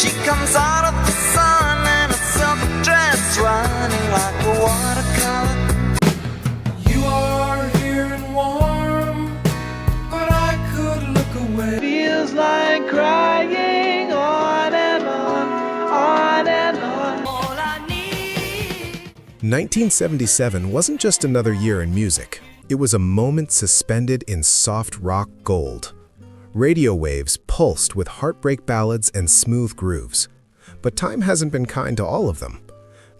She comes out of the sun in a silk dress, running like a watercolor. You are here and warm, but I could look away. Feels like crying on and on, on and on. All I need. 1977 wasn't just another year in music. It was a moment suspended in soft rock gold. Radio waves pulsed with heartbreak ballads and smooth grooves. But time hasn't been kind to all of them.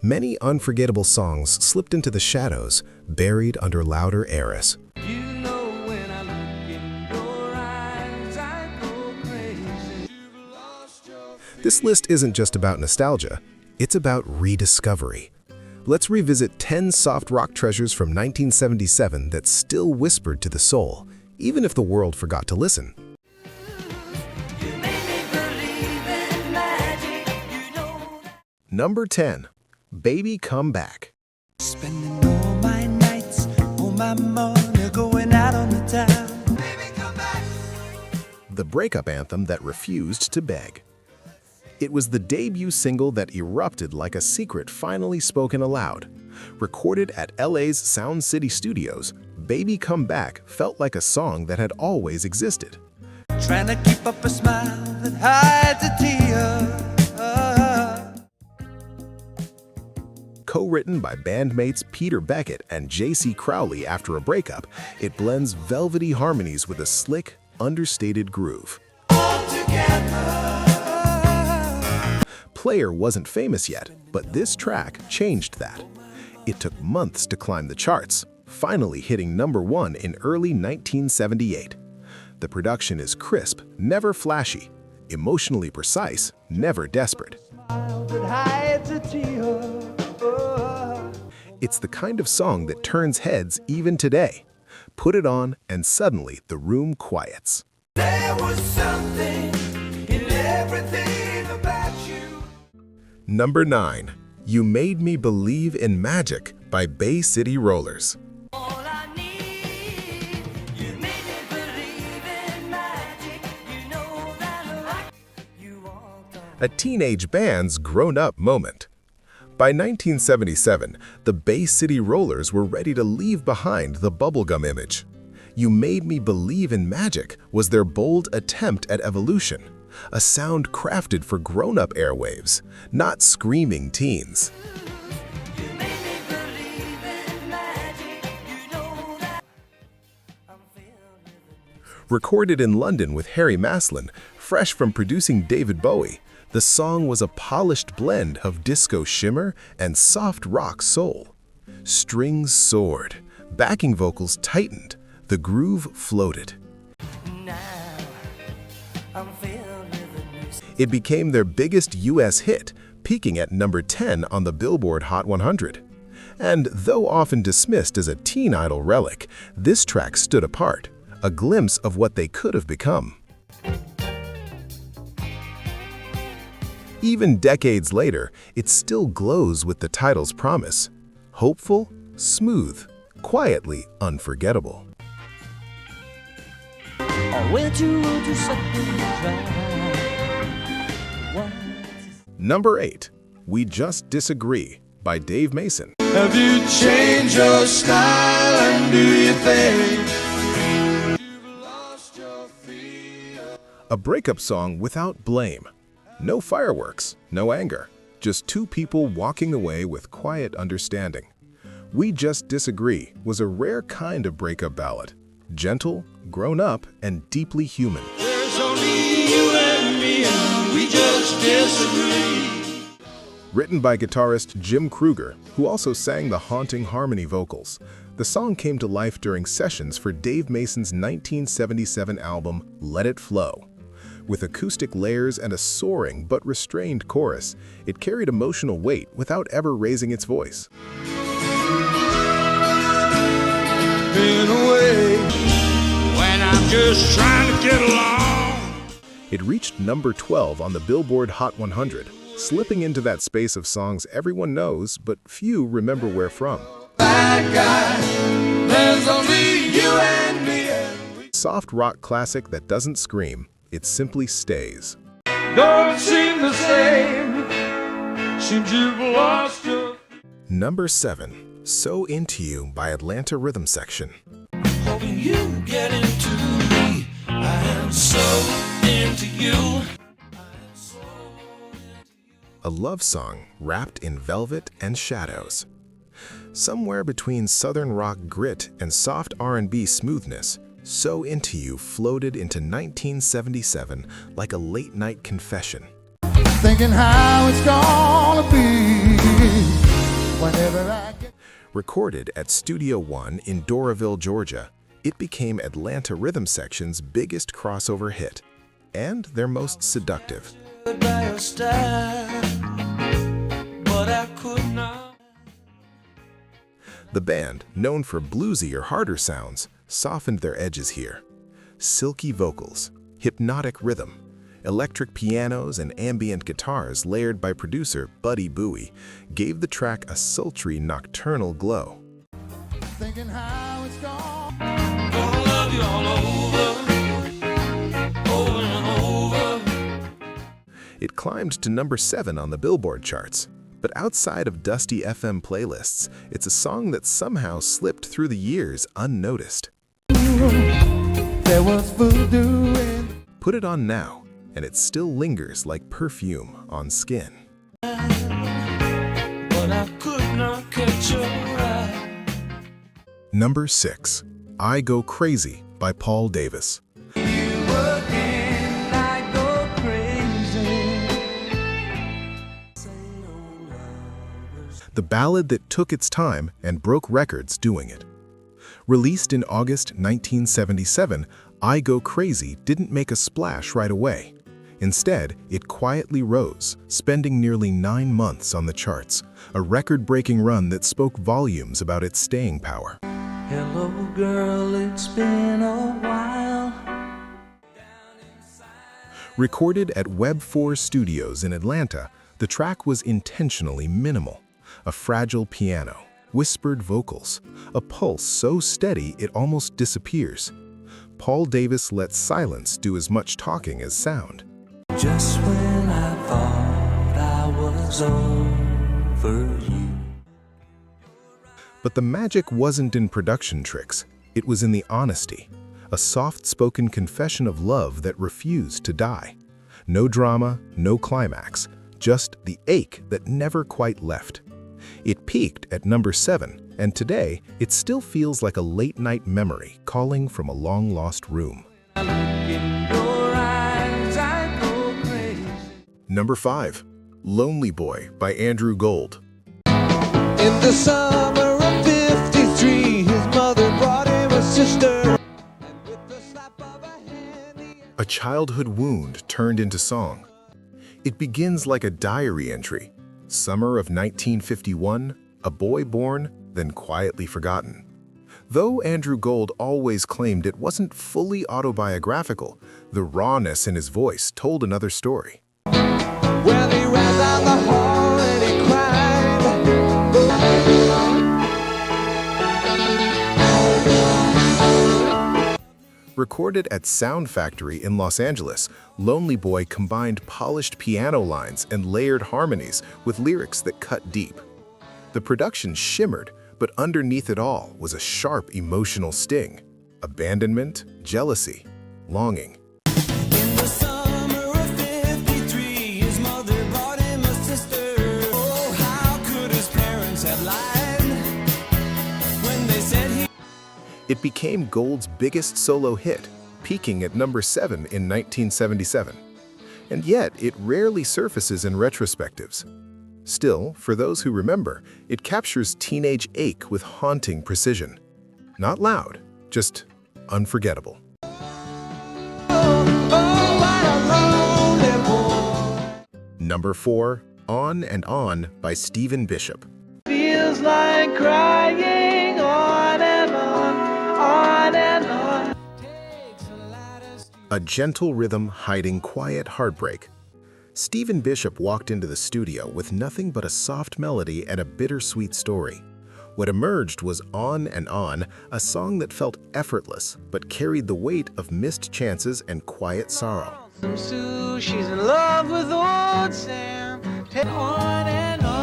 Many unforgettable songs slipped into the shadows, buried under louder eras. You know when I look in your eyes, I go crazy. This list isn't just about nostalgia, it's about rediscovery. Let's revisit 10 soft rock treasures from 1977 that still whispered to the soul, even if the world forgot to listen. Number 10. Baby Come Back. Spending all my nights, all my money going out on the town. Baby, come back. The breakup anthem that refused to beg. It was the debut single that erupted like a secret finally spoken aloud. Recorded at LA's Sound City Studios, Baby Come Back felt like a song that had always existed. Trying to keep up a smile that hides a tear. Co-written by bandmates Peter Beckett and J.C. Crowley after a breakup, it blends velvety harmonies with a slick, understated groove. Player wasn't famous yet, but this track changed that. It took months to climb the charts, finally hitting #1 in early 1978. The production is crisp, never flashy, emotionally precise, never desperate. It's the kind of song that turns heads even today. Put it on, and suddenly the room quiets. There was something in everything about you. Number 9. You Made Me Believe in Magic by Bay City Rollers. All I need, you made me believe in magic. You know that you walked on. A teenage band's grown-up moment. By 1977, the Bay City Rollers were ready to leave behind the bubblegum image. You Made Me Believe in Magic was their bold attempt at evolution, a sound crafted for grown-up airwaves, not screaming teens. You made me believe in magic. You know that I'm filled with a Recorded in London with Harry Maslin, fresh from producing David Bowie, the song was a polished blend of disco shimmer and soft rock soul. Strings soared, backing vocals tightened, the groove floated. now. I'm filled with a new. It became their biggest US hit, peaking at number 10 on the Billboard Hot 100. And though often dismissed as a teen idol relic, this track stood apart, a glimpse of what they could have become. Even decades later, it still glows with the title's promise. Hopeful, smooth, quietly unforgettable. Or will you do something right? Number 8. We Just Disagree by Dave Mason. Have you changed your style, and do you think you've lost your fear? A breakup song without blame. No fireworks, no anger, just two people walking away with quiet understanding. We Just Disagree was a rare kind of breakup ballad. Gentle, grown up, and deeply human. There's only you and me, and we just disagree. Written by guitarist Jim Kruger, who also sang the haunting harmony vocals, the song came to life during sessions for Dave Mason's 1977 album Let It Flow. With acoustic layers and a soaring but restrained chorus, it carried emotional weight without ever raising its voice. In a way, when I'm just trying to get along. It reached number 12 on the Billboard Hot 100, slipping into that space of songs everyone knows but few remember where from. Bad guy, there's only you and me. Soft rock classic that doesn't scream, it simply stays. Don't seem to say Seems you've lost your. Number 7, So Into You by Atlanta Rhythm Section. Hoping you get into me. I am so into you. A love song wrapped in velvet and shadows. Somewhere between southern rock grit and soft R&B smoothness, So Into You floated into 1977 like a late-night confession. Thinking how it's gonna be whenever I get. Recorded at Studio One in Doraville, Georgia, it became Atlanta Rhythm Section's biggest crossover hit, and their most seductive. By your style, but I could not. The band, known for bluesy or harder sounds, softened their edges here. Silky vocals, hypnotic rhythm, electric pianos and ambient guitars layered by producer Buddy Bowie gave the track a sultry nocturnal glow. Thinking how it's gonna. Gonna love you all over and over. It climbed to number 7 on the Billboard charts, but outside of dusty FM playlists, it's a song that somehow slipped through the years unnoticed. There was voodoo in. Put it on now, and it still lingers like perfume on skin. But I could not catch your eye. Number 6, I Go Crazy by Paul Davis. Working, I go crazy. The ballad that took its time and broke records doing it. Released in August 1977, I Go Crazy didn't make a splash right away. Instead, it quietly rose, spending nearly 9 months on the charts, a record-breaking run that spoke volumes about its staying power. Hello, girl, it's been a while. Recorded at Web 4 Studios in Atlanta, the track was intentionally minimal. A fragile piano, whispered vocals, a pulse so steady it almost disappears. Paul Davis let silence do as much talking as sound. Just when I thought I was over you. But the magic wasn't in production tricks, it was in the honesty. A soft-spoken confession of love that refused to die. No drama, no climax, just the ache that never quite left. It peaked at number 7, and today it still feels like a late-night memory calling from a long-lost room. In your eyes, I go crazy. Number 5, Lonely Boy by Andrew Gold. In the summer of '53, his mother brought him a sister. And with the slap of a hand, he. A childhood wound turned into song. It begins like a diary entry. Summer of 1951, a boy born, then quietly forgotten. Though Andrew Gold always claimed it wasn't fully autobiographical, the rawness in his voice told another story. Well, he ran down the hall and he cried. Recorded at Sound Factory in Los Angeles, Lonely Boy combined polished piano lines and layered harmonies with lyrics that cut deep. The production shimmered, but underneath it all was a sharp emotional sting. Abandonment, jealousy, longing. In the summer of '53, his mother brought him a sister. Oh, how could his parents have lied when they said he. It became Gold's biggest solo hit, peaking at number 7 in 1977. And yet, it rarely surfaces in retrospectives. Still, for those who remember, it captures teenage ache with haunting precision. Not loud, just unforgettable. Number 4, On and On by Stephen Bishop. Feels like crying on and on, on and on. A gentle rhythm hiding quiet heartbreak. Stephen Bishop walked into the studio with nothing but a soft melody and a bittersweet story. What emerged was On and On, a song that felt effortless but carried the weight of missed chances and quiet sorrow. Sue, she's in love with old Sam. On and on.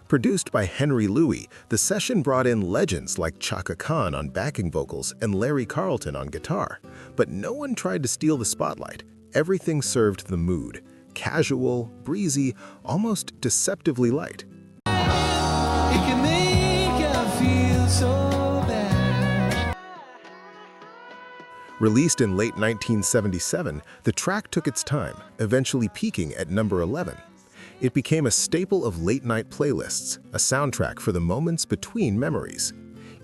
Produced by Henry Louis, the session brought in legends like Chaka Khan on backing vocals and Larry Carlton on guitar. But no one tried to steal the spotlight. Everything served the mood. Casual, breezy, almost deceptively light. It can make you feel so bad. Released in late 1977, the track took its time, eventually peaking at number 11. It became a staple of late-night playlists, a soundtrack for the moments between memories.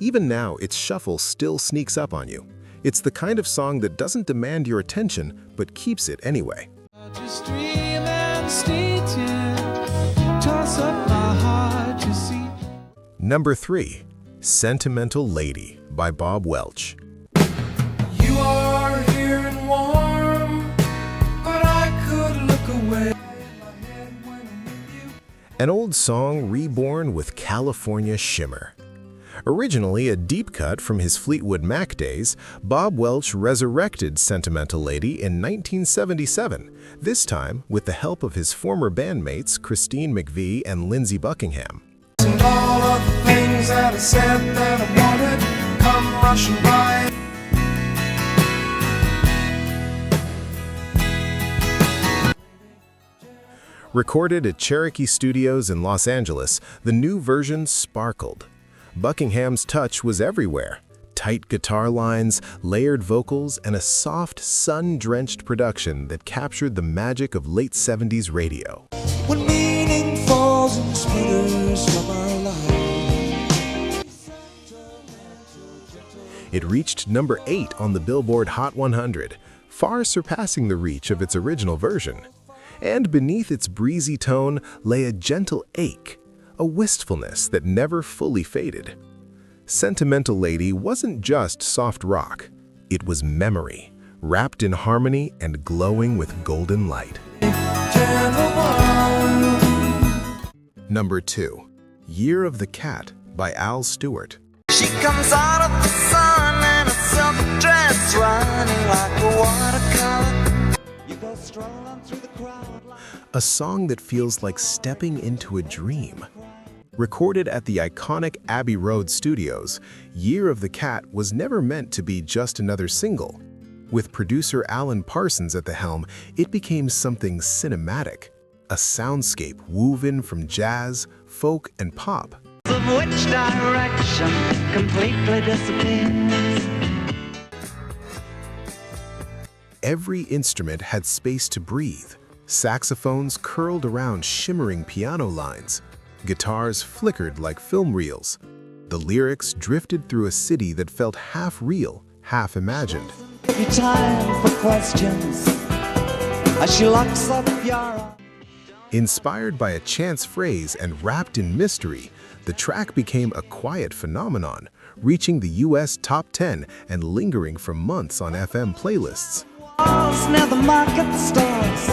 Even now, its shuffle still sneaks up on you. It's the kind of song that doesn't demand your attention, but keeps it anyway. Just dream and stay tuned. Toss up my heart, you see. Number 3. Sentimental Lady by Bob Welch. You are here and warm, but I could look away. An old song reborn with California shimmer. Originally a deep cut from his Fleetwood Mac days, Bob Welch resurrected Sentimental Lady in 1977, this time with the help of his former bandmates Christine McVie and Lindsey Buckingham. And all of the things that I said that I wanted come rushing by. Recorded at Cherokee Studios in Los Angeles, the new version sparkled. Buckingham's touch was everywhere. Tight guitar lines, layered vocals, and a soft, sun-drenched production that captured the magic of late 70s radio. When meaning falls in splinters from our lives. It reached number 8 on the Billboard Hot 100, far surpassing the reach of its original version. And beneath its breezy tone lay a gentle ache, a wistfulness that never fully faded. Sentimental Lady wasn't just soft rock. It was memory, wrapped in harmony and glowing with golden light. Number 2. Year of the Cat by Al Stewart. She comes out of the sun in a silk dress, running like a watercolor. You go strolling through the crowd like A song that feels like stepping into a dream. Recorded at the iconic Abbey Road Studios, Year of the Cat was never meant to be just another single. With producer Alan Parsons at the helm, it became something cinematic, a soundscape woven from jazz, folk, and pop. Of which direction completely disappears. Every instrument had space to breathe. Saxophones curled around shimmering piano lines. Guitars flickered like film reels. The lyrics drifted through a city that felt half real, half imagined. every time for questions. As she locks up your Inspired by a chance phrase and wrapped in mystery, the track became a quiet phenomenon, reaching the US top 10 and lingering for months on FM playlists. walls near the market stalls.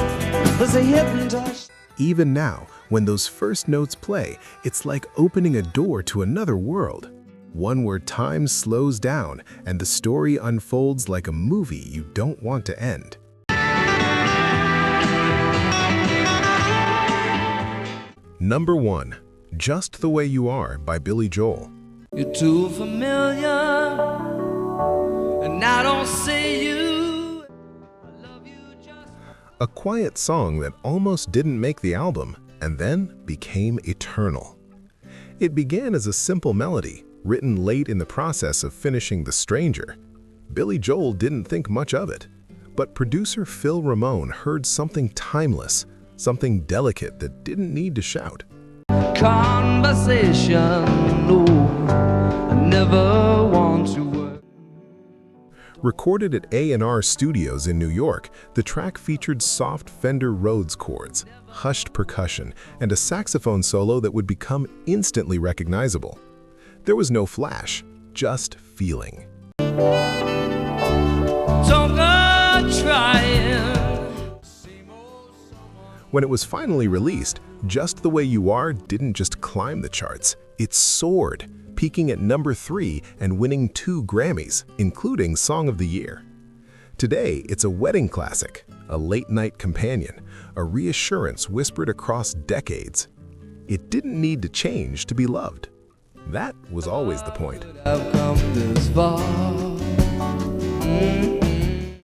There's a hidden touch. Even now, when those first notes play, it's like opening a door to another world. One where time slows down and the story unfolds like a movie you don't want to end. Number 1. Just the Way You Are by Billy Joel. You're too familiar, and I don't see you. I love you just. A quiet song that almost didn't make the album and then became eternal. It began as a simple melody, written late in the process of finishing The Stranger. Billy Joel didn't think much of it, but producer Phil Ramone heard something timeless, something delicate that didn't need to shout. Conversation, no, I never want to work. Recorded at A&R Studios in New York, the track featured soft Fender Rhodes chords, hushed percussion, and a saxophone solo that would become instantly recognizable. There was no flash, just feeling. Don't go trying. When it was finally released, Just the Way You Are didn't just climb the charts, it soared, peaking at number 3 and winning 2 Grammys, including Song of the Year. Today, it's a wedding classic, a late-night companion, a reassurance whispered across decades. It didn't need to change to be loved. That was always the point. I've come this far.